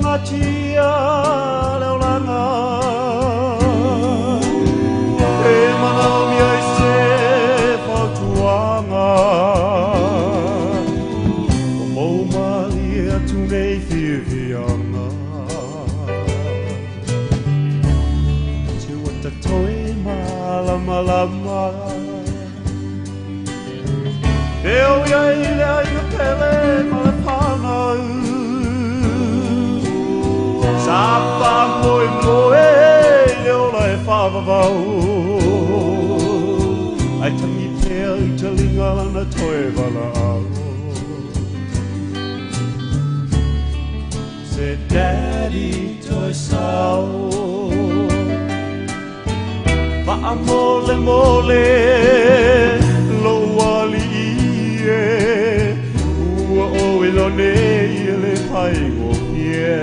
ngatia leo langa e manau mi ai se fautuanga o mau mali e atu nei whiwhianga te wata toi malama lama e o iai lea i na pele ma le panau Sapa moe moe leo lai whawawau Ai tangi pēr i te linga lana toe wala au Se daddy toi sao Pa'a mole mole lo wali ie Ua o ilo nei le pai o pie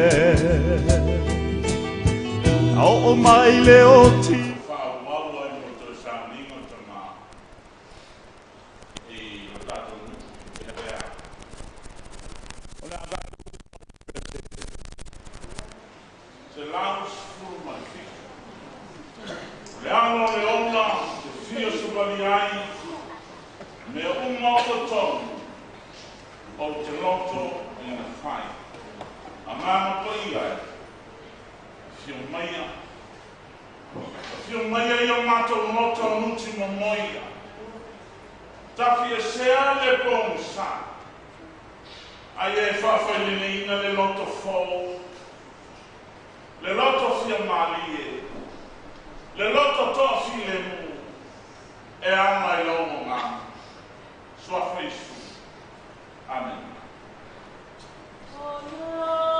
Au o mai le o ti Whao ai mo te Sauniga Amata i o tātou nuku e rea. O le aga se laus furu mai whika. Le alo le ola, se fia subali ai, me uma o tonu o te loto i na whai. A mana pai ai, fio maia. Fio maia i o mātou loto nuti mo moia. Tafi e sea le pong sa. Ai e whawhailene ina le loto fōu. Le loto fia mali e. Le loto toa fi le mu. E ama i lomo ngā. Sua whaisu. Amen. Oh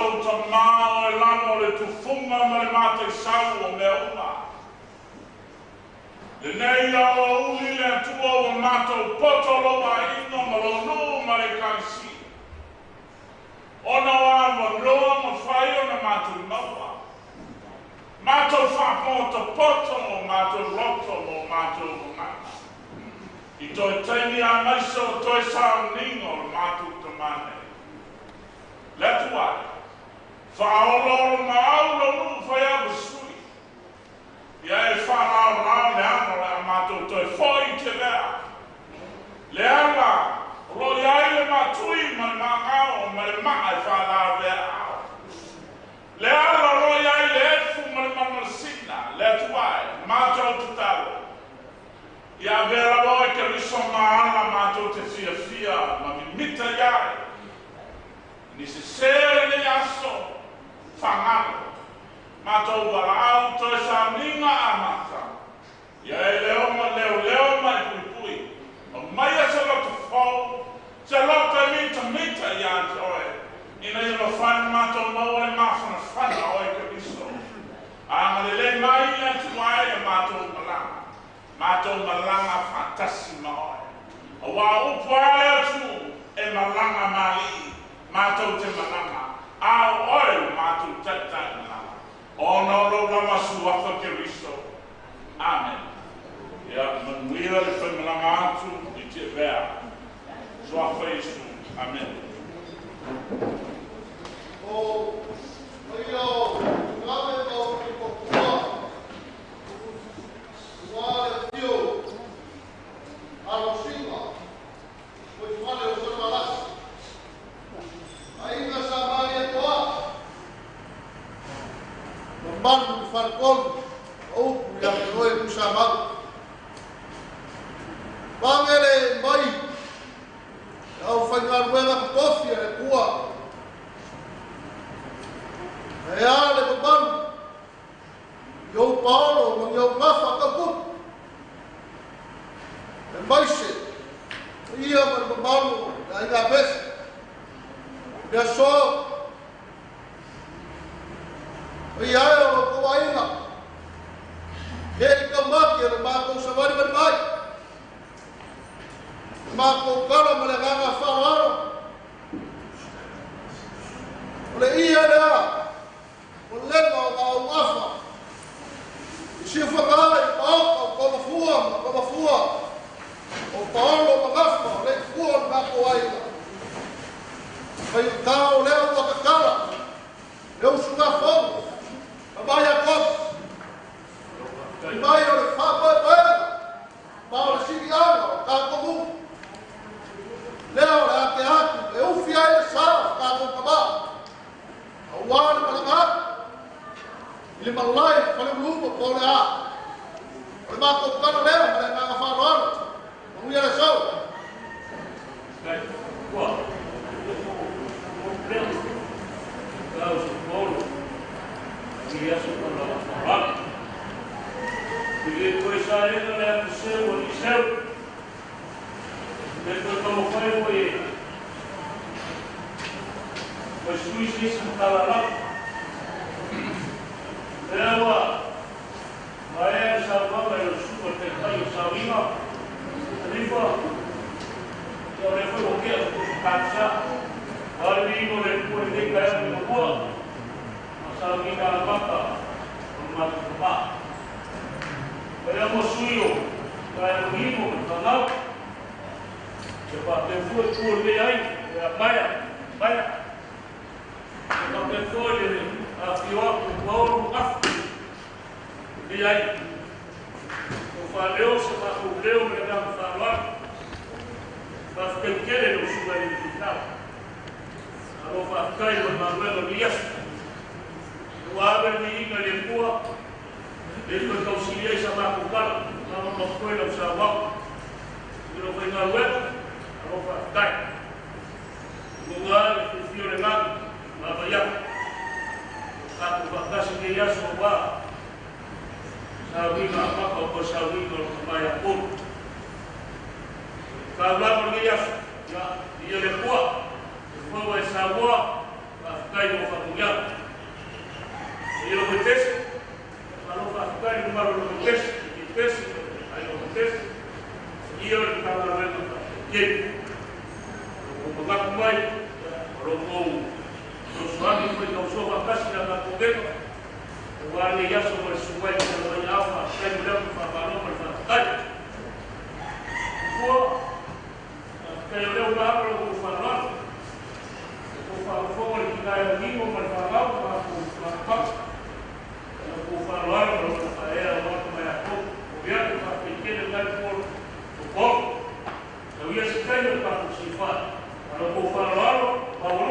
mātou ta mā o lana o le tufunga ma le mātai sau o mea uma. Le nei au uli le atua o mātou potolo ma ino ma lonu ma le kansi. Ona wa ma loa ma whai o na mātou maua. Mātou whapota poto o mātou roto o mātou mungana. I toi taimi a maiso o toi Sauniga o mātou tamane. Letu ai. Whaoloro ma au lonu whai au sui. Ia e whanau rao le ano le a mātou toi whoi te lea. Le ala, roi ai le matui ma le makao ma le maa e whanau lea au. Le ala roi ai le efu ma le mamasina, letu ai, mātou te talo. Ia vera loa ke riso maana mātou te fia ma mimita iai. Ni se sere le aso whangano. Mātou wala au toi Sauniga Amata. Ia e leo ma e pui. O mai a se loto fau, se loto e mita ia antoe. Ina ia lo whanu mātou mau e mawhana whana o e ke riso. A le mai ia tuai e mātou malanga. Mātou malanga fantasi ma oe. O wā upo ale atu e malanga mali. Mātou te malanga. A oe mātou tatai malanga. O no lo lama suwaka ke riso. Amen. Ia manuia le whai malanga atu i te vea. Suwaka Yesu. Amen. O ia ngame mo ki Motootua. Wale tio. Arosinga. Pois fale o seu balas. Ainda samari toa. Manu farkon. O ya noi ku samal. Pangele mai. Au fangar wela kofia e kua. E ale baban. Yo Paulo, mang yo kafa kaput. E maise. Ia man baban, ai ga bes. Ia so. Ia o ko ainga. He ka maki e ma ko savari ban mai. Ma ko kala ma le ga fararo. Ole ia la. Ole ma wafa. Sefo kai o fua. O Paulo magafa, le fua na ko ai. Vai tau le o kakala. Eu suga fogo. Vai a cop. Vai o fa. Paulo siriano, ka komu. Leo la te atu, eu fiai sa ka ko kaba. Awan malanga. Ele malai, falei grupo, pole a. Ele vai colocar no lema, ele vai falar agora. Vamos ir a show. Boa. O prêmio Carlos Paulo, que é super lá. E depois a ele leva o seu, o seu. Depois como foi, mas tu isso não estava lá. Ewa, vai salvar o super tentado Sauniga, rifa, que o refo o que o cansa, ali no refo de cair no boa, a Sauniga Amata ole Tama. Veamos suyo, vai o rimo, canal, que para ter foi de aí, vai, não tem folha. A pior que o Paulo e aí, o Fale se matou, me dá um falar, mas que ele quer não suba ele no final. A nova caia na Manuela Dias, o Abel me diga de boa, ele vai auxiliar essa macucada, não foi na Sauniga, e não foi na Manuela, a nova caia. O lugar que o filho de nada, na Bahia. Aku bakasi ke ya soba Sauniga Amata ole Tama pun. Kalau pergi ya dia lepua, lepua sawa, kai mo whakuia. I lo tesi, alo whakai ni maru lo tesi, I tesi, ai lo tesi. I o ni kama rena ka ye. O magaku mai, ro kou. No suami foi no so vakasi na kogeno. O ale yaso mo suwai na mai afa, kai mo le fa fa no mai fa. Ko kai le o ba ro ko fa no. Ko fa fo ni kai o ni mo mai fa ba ko ko fa ro fa era mo mai ko. O via ko fa que le dar por ko. Eu ia se kai no pa ko si fa. Alo ko fa ro pa ro.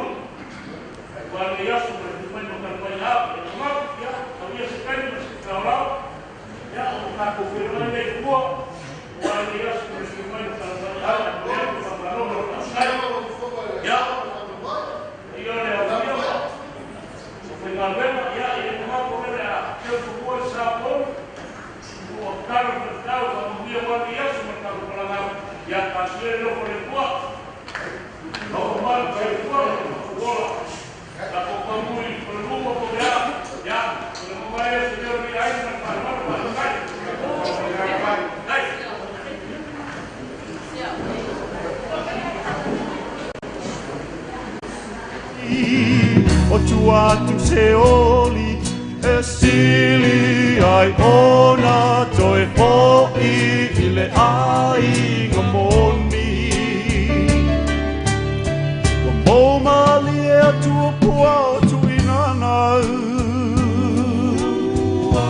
Quando eu sou presidente do campeonato, eu ia se cair no canal, o carro firmando em rua, quando eu sou presidente do campeonato, eu sou falando no canal, e eu fui na venda, e eu não vou ver a eu vou sabor, o carro do carro, quando eu sou no campeonato, e a caixeira eu vou rua, não mal vai rua, la comuni con l'uomo copiato, ya, non vai a signor di lei per fare Motootua tu se oli e sili ai ona toi hoi I le ai ngamoni wa Maliu tua pua tu inana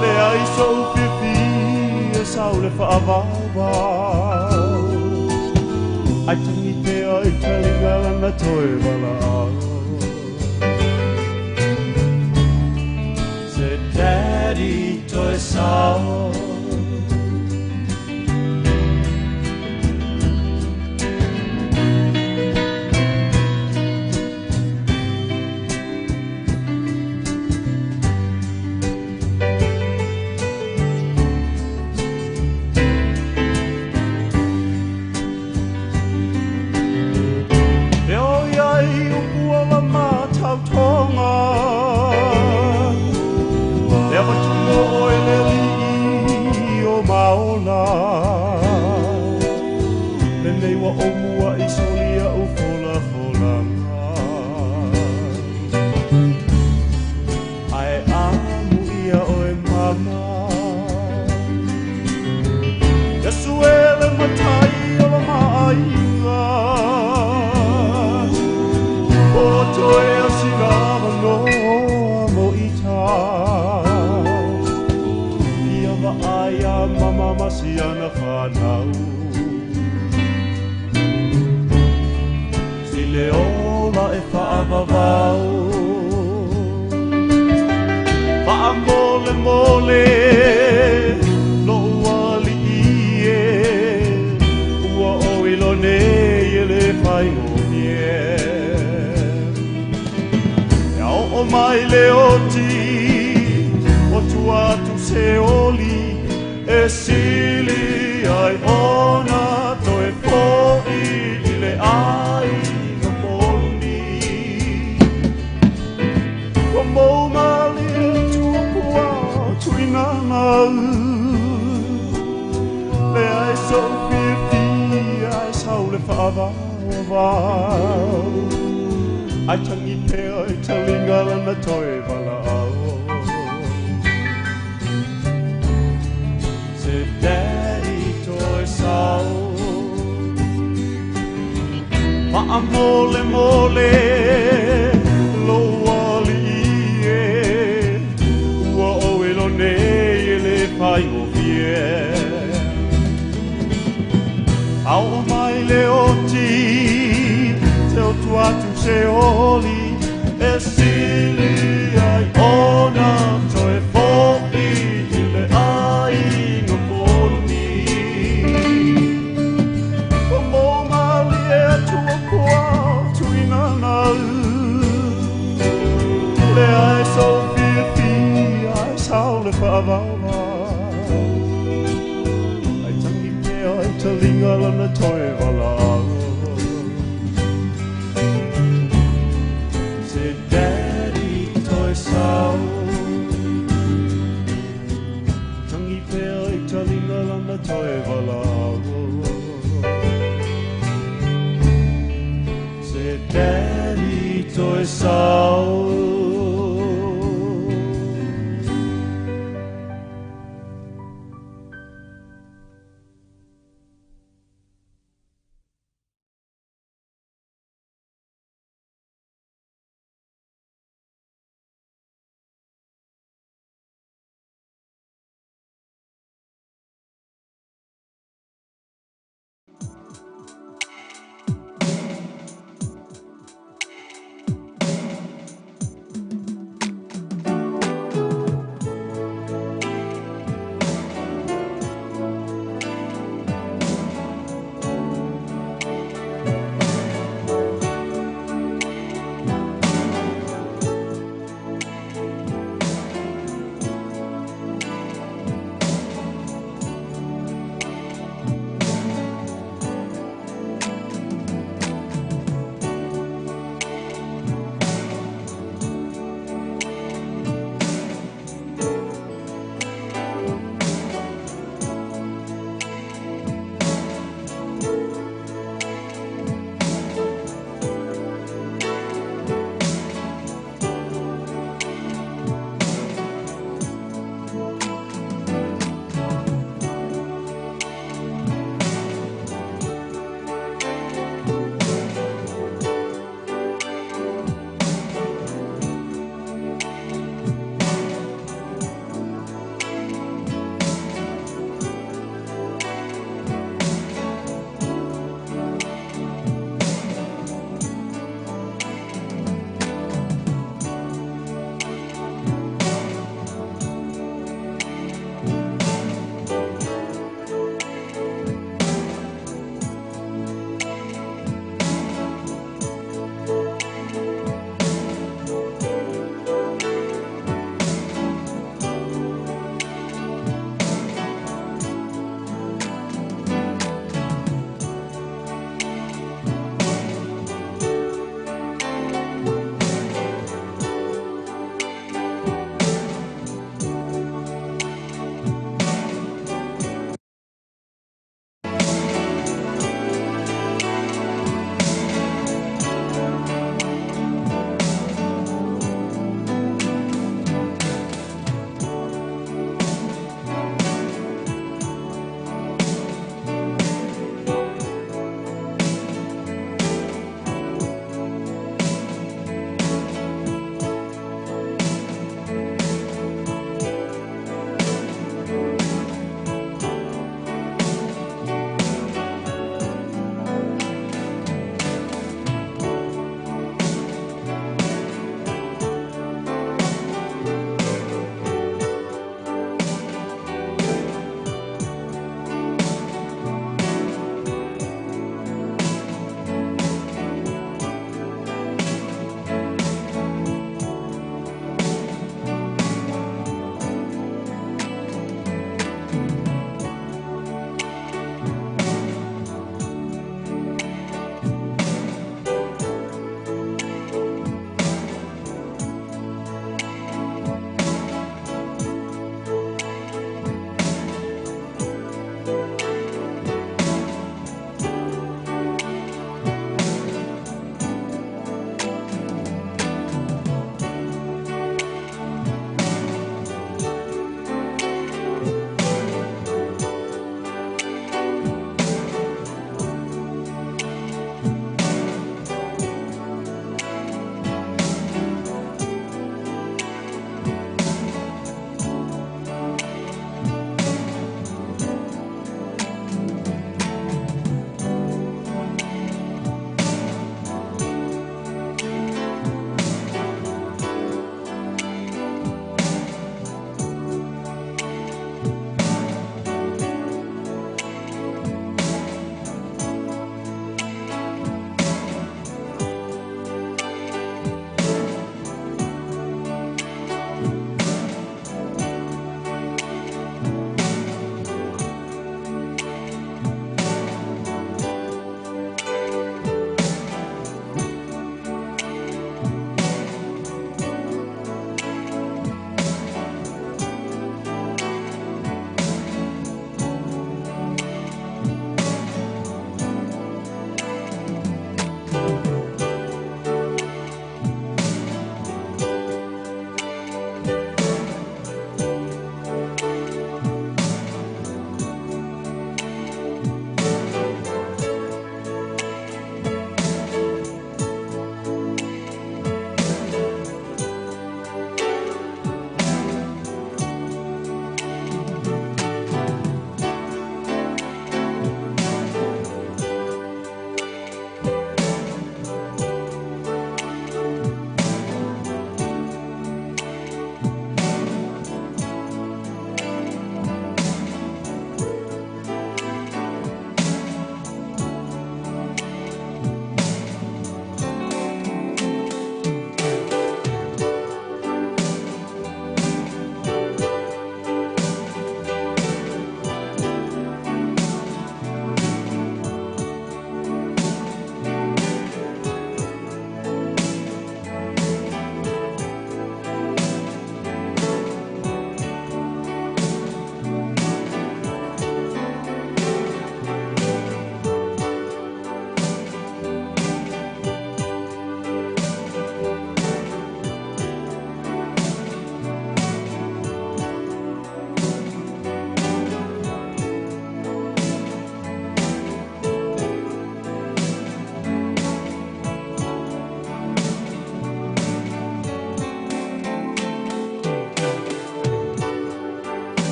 le ai so pipi e sau le whaavawa ai tangi te ai talinga na toi wala se daddy toi sao Masiana whanau Si le ola e whaavavau Wha mole mole Loa li ie Ua o ilo nei e le whai ngomie Ia o mai le oti O tuatu se oli e sili ai ona toi hoi I le ai ngamoni wa mo Maliu tua pua tu inana le ai so pipi ai sau le whaavawa ai tangi te ai talinga lana toi wala Daddy toi sao Ma'a mole mole Loa li e Ua o ilo nei e le whai o vie Au o mai le oti Te o tuatu se oli E sili ai ona toi hoi I le ai Le ai so pipi ai sau le whaavawa Ai tangi te ai talinga lana toi wala Se dad toe walau. Se daddy toe sau.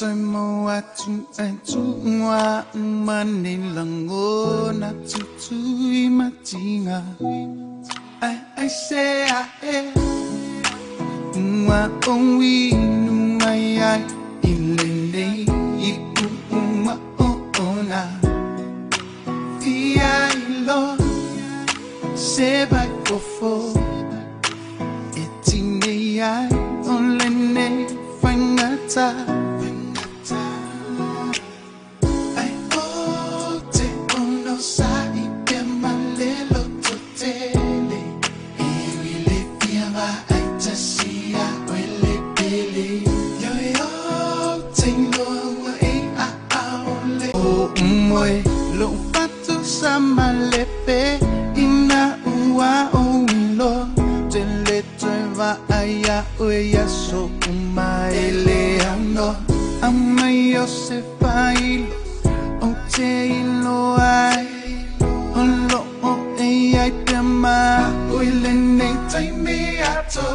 tôi mau atu atu ngwa manilango na tutui matinga I say I ngwa onwi numai ai ilende iku uma ona dia ilo seba kofo etine ai onlene fangata Lo fatu sama lepe ina ua oilo tele treva aya oya so umaele ano amayo se failo o te ilo ai olo o e ai pema oile ne taime ato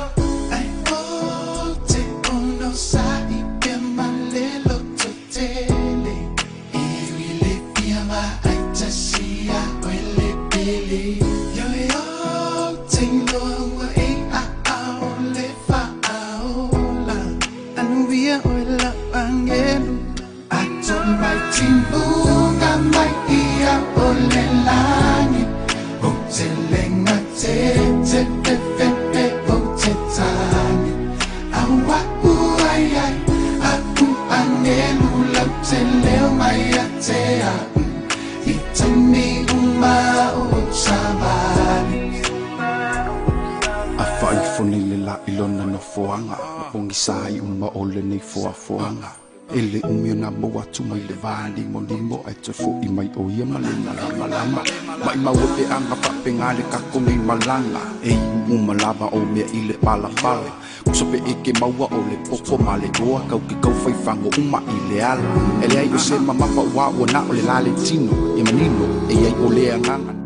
ai o te ono sa I pema lelo to tele Timbunga mai ia ole lani o te lenga te pepe o te tani awa uai ai aku angelu la te leo mai a te a I tami uma o sabani a fai foni le la ilona no foanga pongi sai uma ole nei foanga Ele umiona boa tu mai le vali mo limo ai te fo I mai o ia malama mai mau e anga papenga le kakoni malanga e uma lava o me ile pala so pe eke maua o le poko male goa kau ke kau fai fango uma ile ala ele ai o se mama pa wa o na o le lale tino e manino e ai o le anga